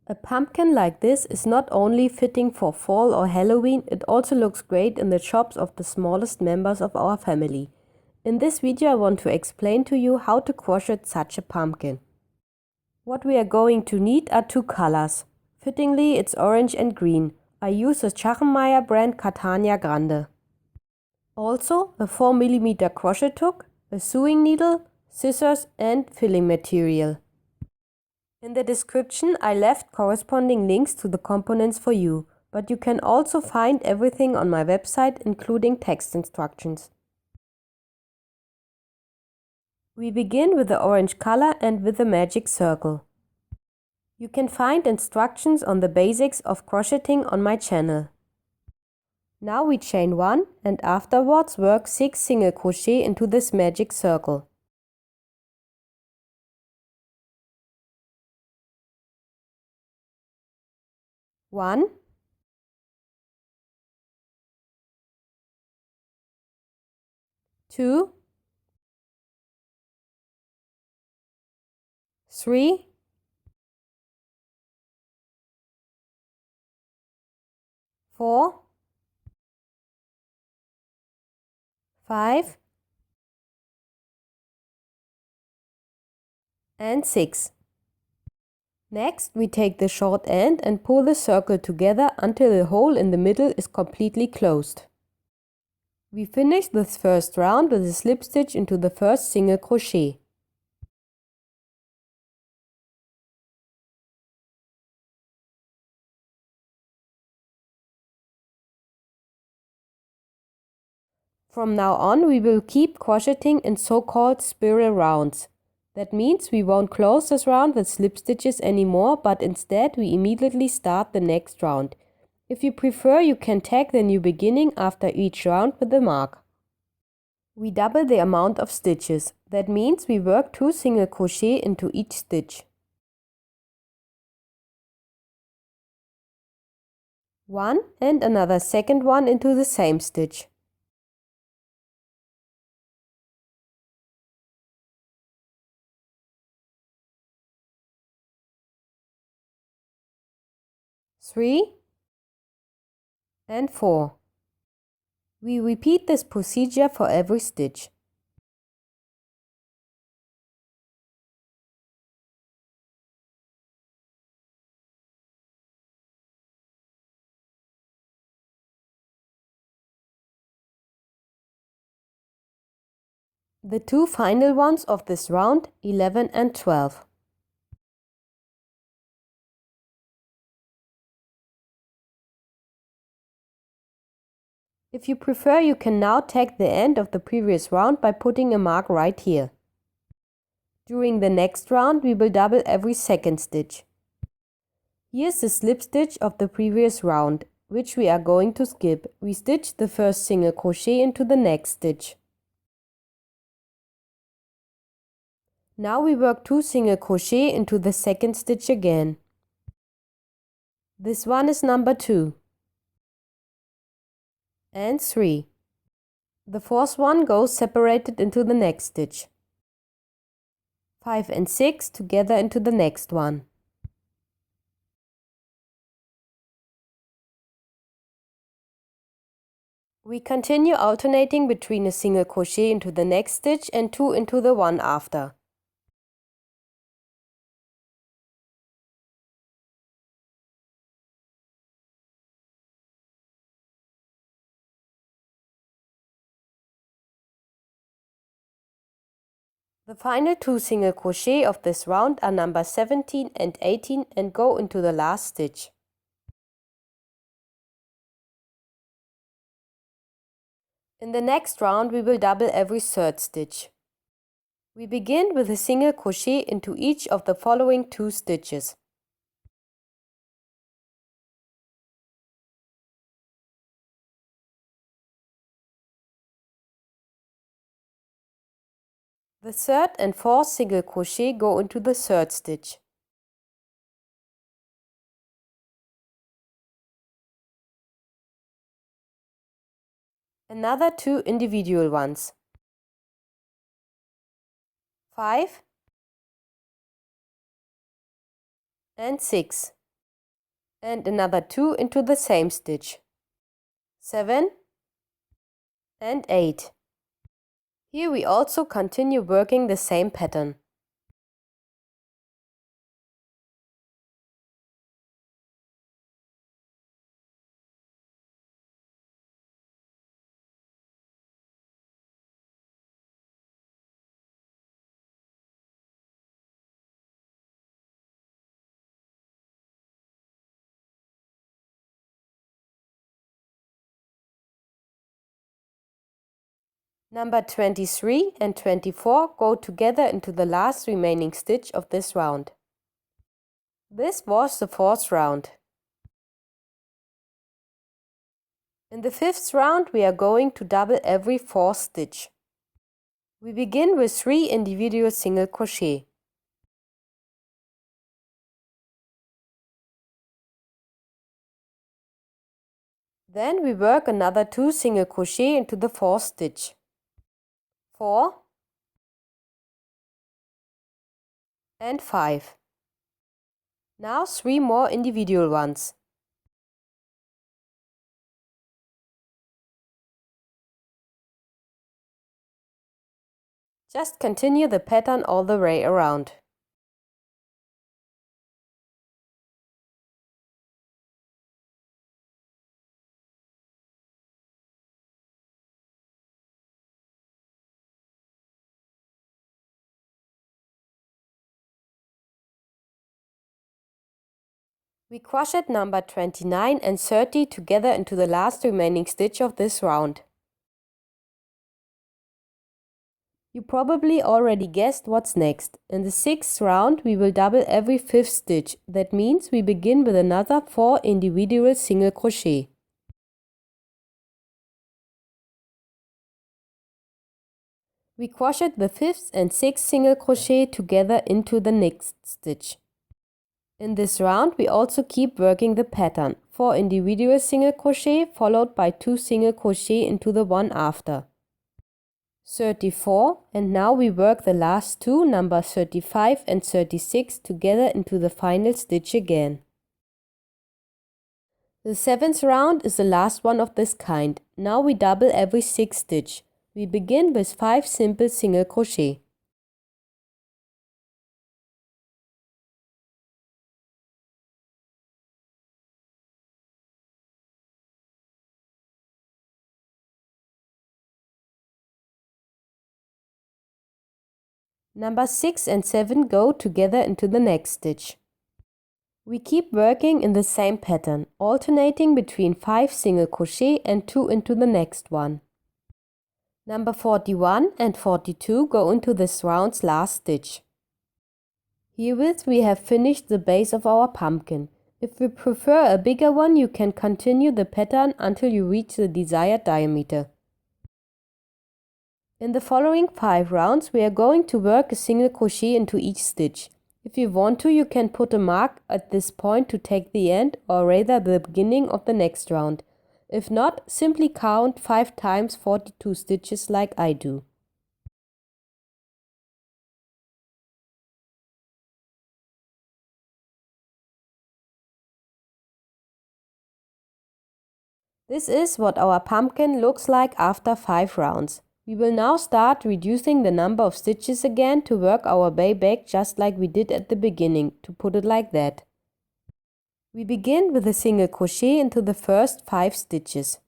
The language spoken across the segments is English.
A pumpkin like this is not only fitting for fall or Halloween, it also looks great in the shops of the smallest members of our family. In this video I want to explain to you how to crochet such a pumpkin. What we are going to need are two colors. Fittingly it's orange and green. I use a Schachenmeier brand Catania Grande. Also a 4mm crochet hook, a sewing needle, scissors and filling material. In the description I left corresponding links to the components for you, but you can also find everything on my website including text instructions. We begin with the orange color and with the magic circle. You can find instructions on the basics of crocheting on my channel. Now we chain 1 and afterwards work 6 single crochet into this magic circle. One, 2, 3, 4, 5 and 6. Next we take the short end and pull the circle together until the hole in the middle is completely closed. We finish this first round with a slip stitch into the first single crochet. From now on we will keep crocheting in so-called spiral rounds. That means we won't close this round with slip stitches anymore, but instead we immediately start the next round. If you prefer, you can tag the new beginning after each round with a mark. We double the amount of stitches. That means we work 2 single crochet into each stitch. 1 and another second one into the same stitch. Three and 4. We repeat this procedure for every stitch. The two final ones of this round, 11 and 12. If you prefer, you can now tag the end of the previous round by putting a mark right here. During the next round we will double every second stitch. Here's the slip stitch of the previous round, which we are going to skip. We stitch the first single crochet into the next stitch. Now we work 2 single crochet into the second stitch again. This one is number 2. And 3. The fourth one goes separated into the next stitch. 5 and 6 together into the next one. We continue alternating between a single crochet into the next stitch and 2 into the one after. The final 2 single crochet of this round are number 17 and 18 and go into the last stitch. In the next round we will double every third stitch. We begin with a single crochet into each of the following 2 stitches. The third and fourth single crochet go into the third stitch. Another 2 individual ones. 5 and 6. and another 2 into the same stitch. 7 and 8. Here we also continue working the same pattern. Number 23 and 24 go together into the last remaining stitch of this round. This was the 4th round. In the 5th round we are going to double every 4th stitch. We begin with 3 individual single crochet. Then we work another 2 single crochet into the 4th stitch. 4 and 5. Now 3 more individual ones. Just continue the pattern all the way around. We crochet number 29 and 30 together into the last remaining stitch of this round. You probably already guessed what's next. In the 6th round we will double every 5th stitch. That means we begin with another 4 individual single crochet. We crochet the 5th and 6th single crochet together into the next stitch. In this round we also keep working the pattern, 4 individual single crochet followed by 2 single crochet into the one after. 34, and now we work the last 2, number 35 and 36, together into the final stitch again. The 7th round is the last one of this kind. Now we double every 6th stitch. We begin with 5 simple single crochet. Number 6 and 7 go together into the next stitch. We keep working in the same pattern, alternating between 5 single crochet and 2 into the next one. Number 41 and 42 go into this round's last stitch. Herewith we have finished the base of our pumpkin. If you prefer a bigger one, you can continue the pattern until you reach the desired diameter. In the following 5 rounds we are going to work a single crochet into each stitch. If you want to, you can put a mark at this point to take the end or rather the beginning of the next round. If not, simply count 5 times 42 stitches like I do. This is what our pumpkin looks like after 5 rounds. We will now start reducing the number of stitches again to work our way back just like we did at the beginning, to put it like that. We begin with a single crochet into the first 5 stitches.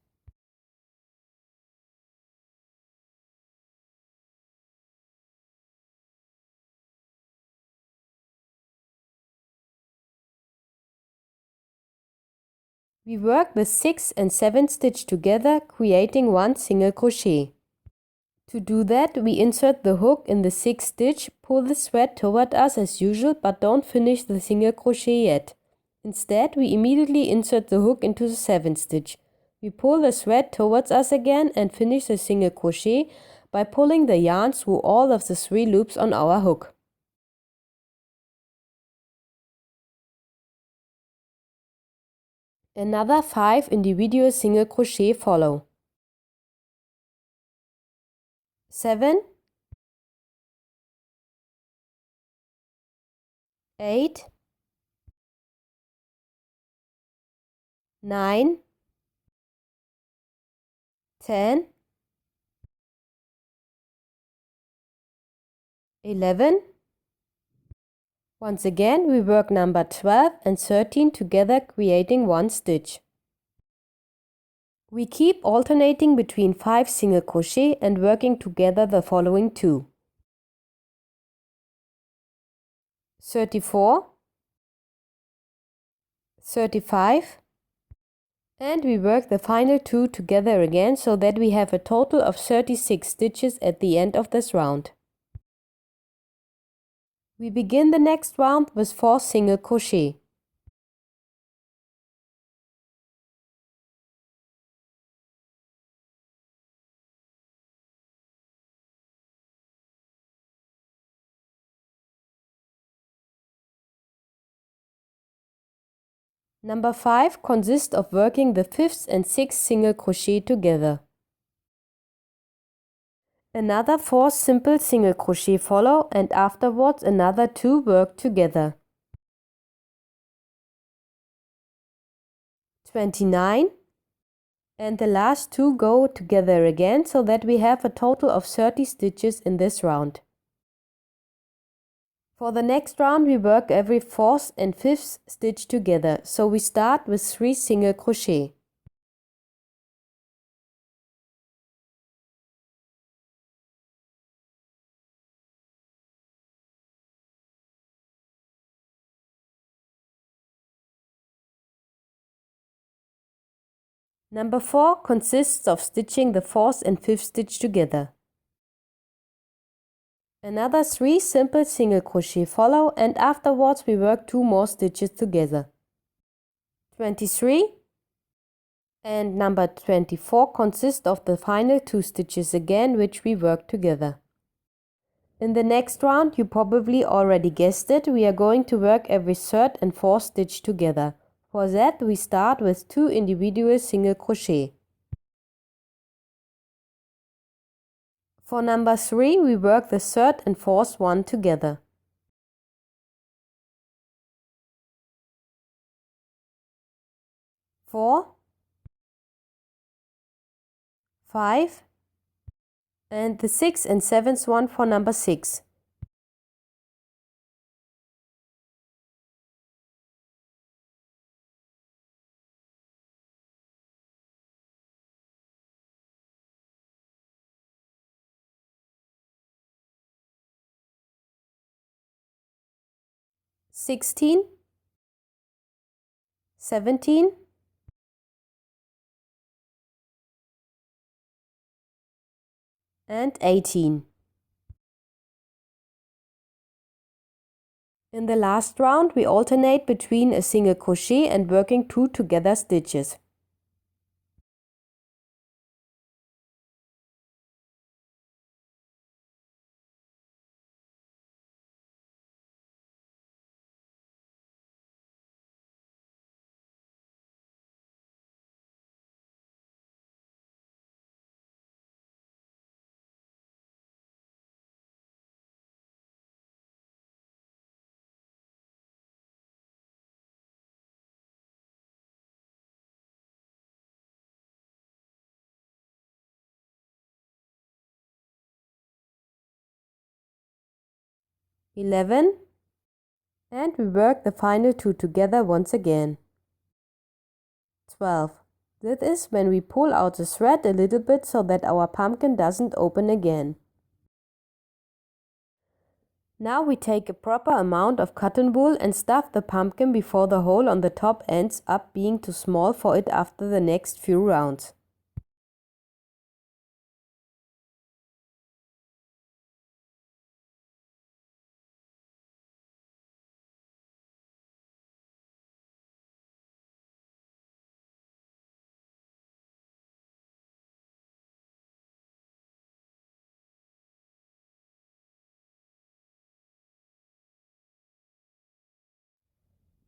We work the 6th and 7th stitch together, creating one single crochet. To do that, we insert the hook in the 6th stitch, pull the thread toward us as usual, but don't finish the single crochet yet. Instead, we immediately insert the hook into the 7th stitch. We pull the thread towards us again and finish the single crochet by pulling the yarn through all of the 3 loops on our hook. Another 5 individual single crochet follow. 7, 8, 9, 10, 11. Once again, we work number 12 and 13 together, creating one stitch. We keep alternating between 5 single crochet and working together the following 2. 34, 35, and we work the final 2 together again so that we have a total of 36 stitches at the end of this round. We begin the next round with 4 single crochet. Number 5 consists of working the 5th and 6th single crochet together. Another 4 simple single crochet follow and afterwards another 2 work together. 29, and the last 2 go together again so that we have a total of 30 stitches in this round. For the next round we work every 4th and 5th stitch together, so we start with 3 single crochet. Number 4 consists of stitching the 4th and 5th stitch together. Another 3 simple single crochet follow and afterwards we work 2 more stitches together. 23, and number 24 consists of the final 2 stitches again, which we work together. In the next round, you probably already guessed it, we are going to work every 3rd and 4th stitch together. For that we start with 2 individual single crochet. For number 3 we work the 3rd and 4th one together. 4, 5, and the 6th and 7th one for number 6. 16, 17, and 18. In the last round we alternate between a single crochet and working 2 together stitches. (11) and we work the final 2 together once again. 12. This is when we pull out the thread a little bit so that our pumpkin doesn't open again. Now we take a proper amount of cotton wool and stuff the pumpkin before the hole on the top ends up being too small for it after the next few rounds.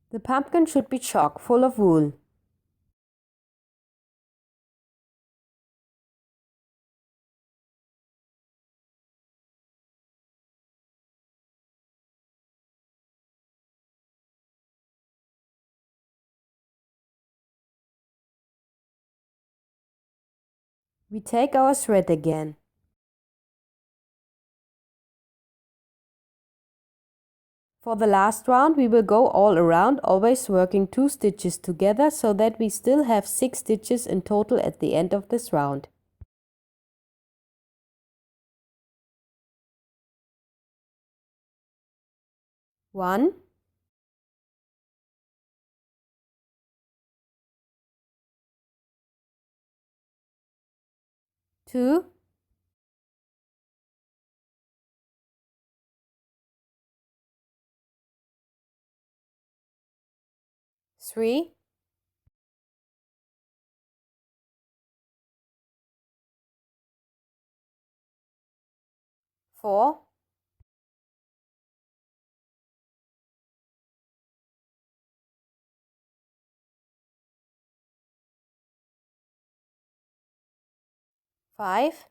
The pumpkin should be chock full of wool. We take our thread again. For the last round we will go all around, always working 2 stitches together so that we still have 6 stitches in total at the end of this round. 1, 2, 3, 4, 5,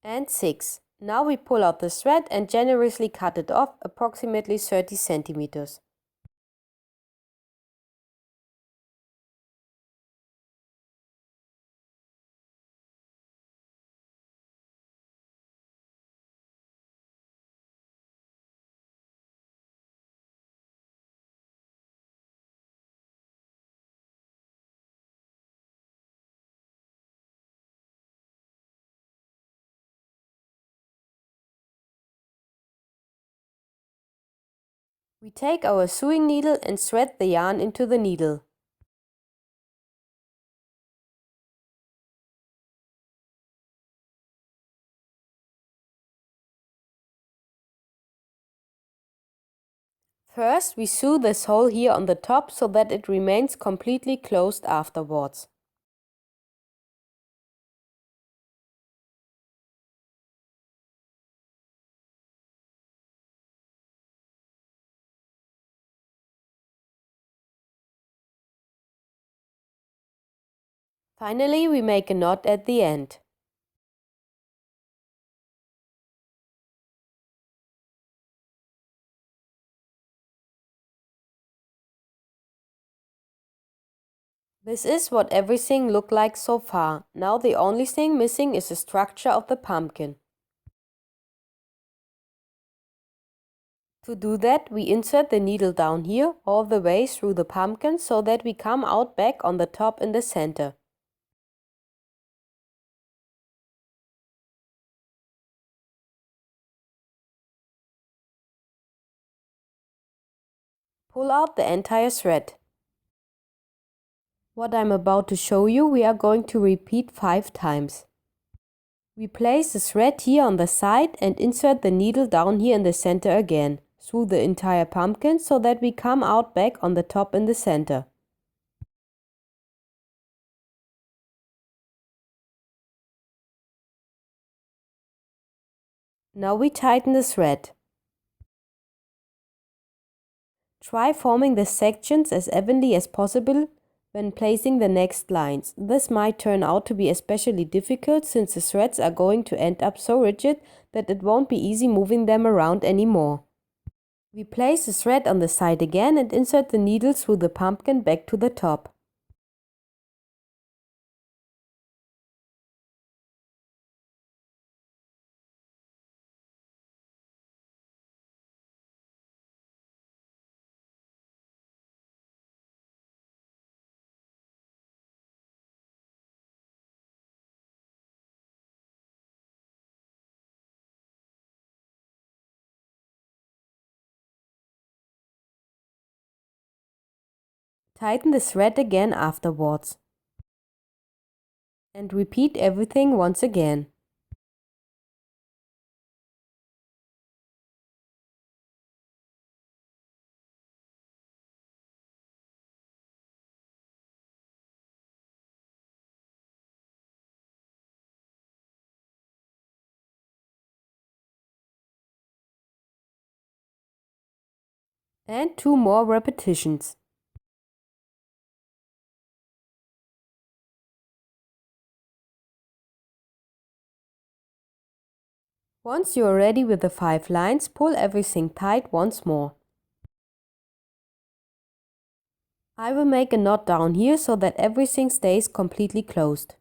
and 6. Now we pull out the thread and generously cut it off approximately 30 centimeters. We take our sewing needle and thread the yarn into the needle. First, we sew this hole here on the top so that it remains completely closed afterwards. Finally, we make a knot at the end. This is what everything looked like so far. Now the only thing missing is the structure of the pumpkin. To do that, we insert the needle down here all the way through the pumpkin so that we come out back on the top in the center. Pull out the entire thread. What I'm about to show you, we are going to repeat 5 times. We place the thread here on the side and insert the needle down here in the center again, through the entire pumpkin so that we come out back on the top in the center. Now we tighten the thread. Try forming the sections as evenly as possible when placing the next lines. This might turn out to be especially difficult since the threads are going to end up so rigid that it won't be easy moving them around anymore. We place the thread on the side again and insert the needle through the pumpkin back to the top. Tighten the thread again afterwards. And repeat everything once again. And 2 more repetitions. Once you are ready with the 5 lines, pull everything tight once more. I will make a knot down here so that everything stays completely closed.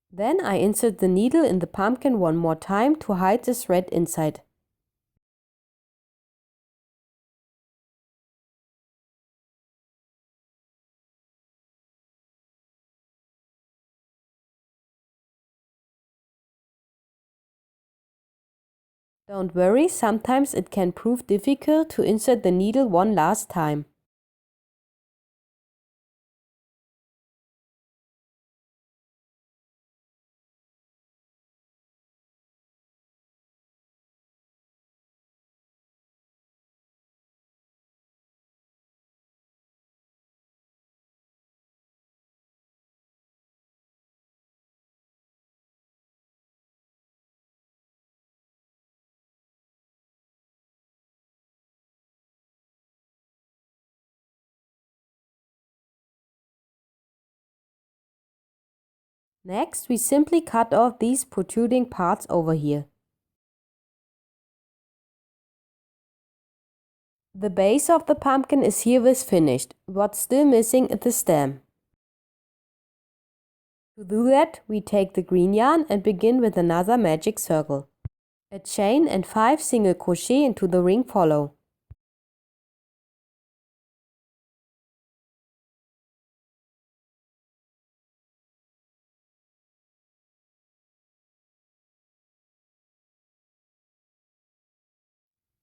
Then I insert the needle in the pumpkin one more time to hide the thread inside. Don't worry, sometimes it can prove difficult to insert the needle one last time. Next, we simply cut off these protruding parts over here. The base of the pumpkin is herewith finished. What's still missing is the stem. To do that, we take the green yarn and begin with another magic circle. A chain and 5 single crochet into the ring follow.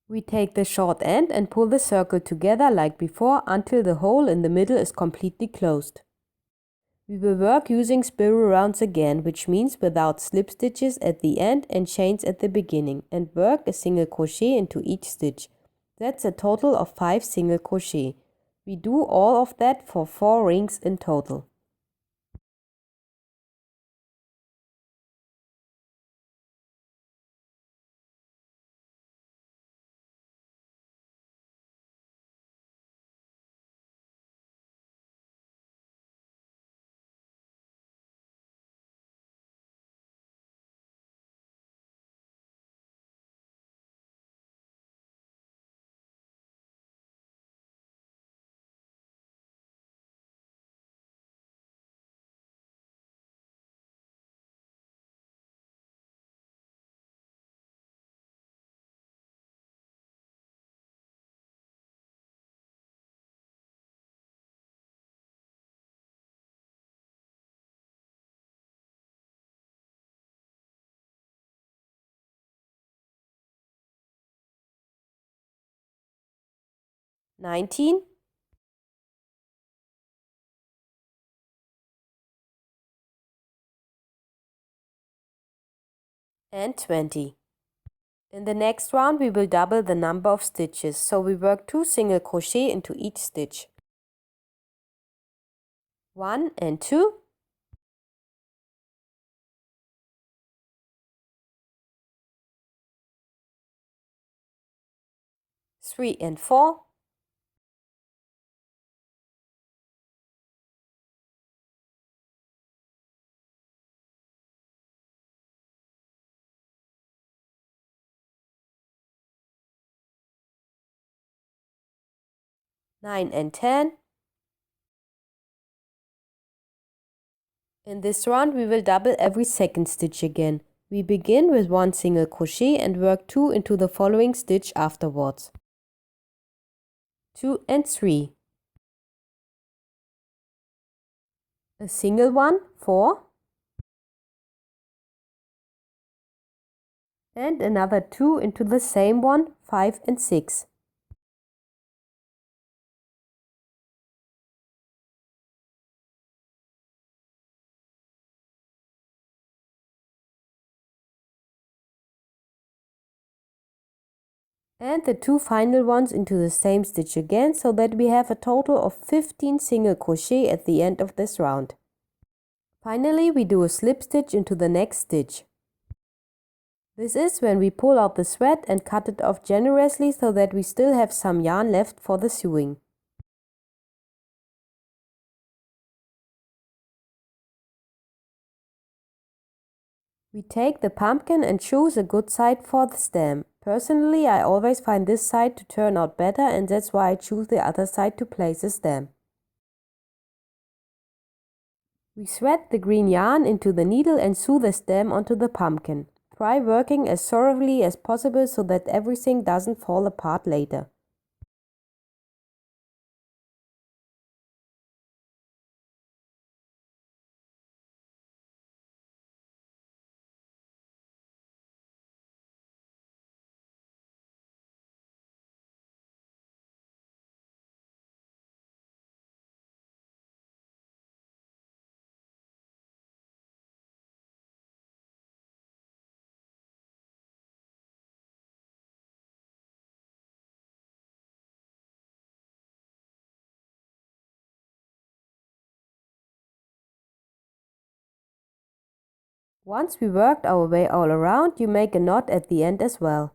We take the short end and pull the circle together like before until the hole in the middle is completely closed. We will work using spiral rounds again, which means without slip stitches at the end and chains at the beginning, and work a single crochet into each stitch. That's a total of 5 single crochet. We do all of that for 4 rings in total. "19, and 20. In the next round we will double the number of stitches, so we work 2 single crochet into each stitch. 1 and 2. 3 and 4. 9 and 10. In this round we will double every second stitch again. We begin with 1 single crochet and work 2 into the following stitch afterwards. 2 and 3. A single one, 4. And another 2 into the same one, 5 and 6. And the 2 final ones into the same stitch again, so that we have a total of 15 single crochet at the end of this round. Finally, we do a slip stitch into the next stitch. This is when we pull out the thread and cut it off generously so that we still have some yarn left for the sewing. We take the pumpkin and choose a good side for the stem. Personally, I always find this side to turn out better, and that's why I choose the other side to place the stem. We thread the green yarn into the needle and sew the stem onto the pumpkin. Try working as thoroughly as possible so that everything doesn't fall apart later. Once we worked our way all around, you make a knot at the end as well.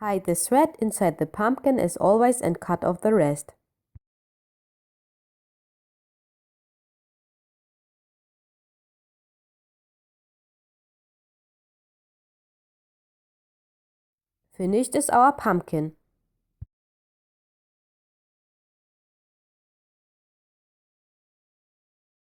Hide the thread inside the pumpkin as always and cut off the rest. Finished is our pumpkin.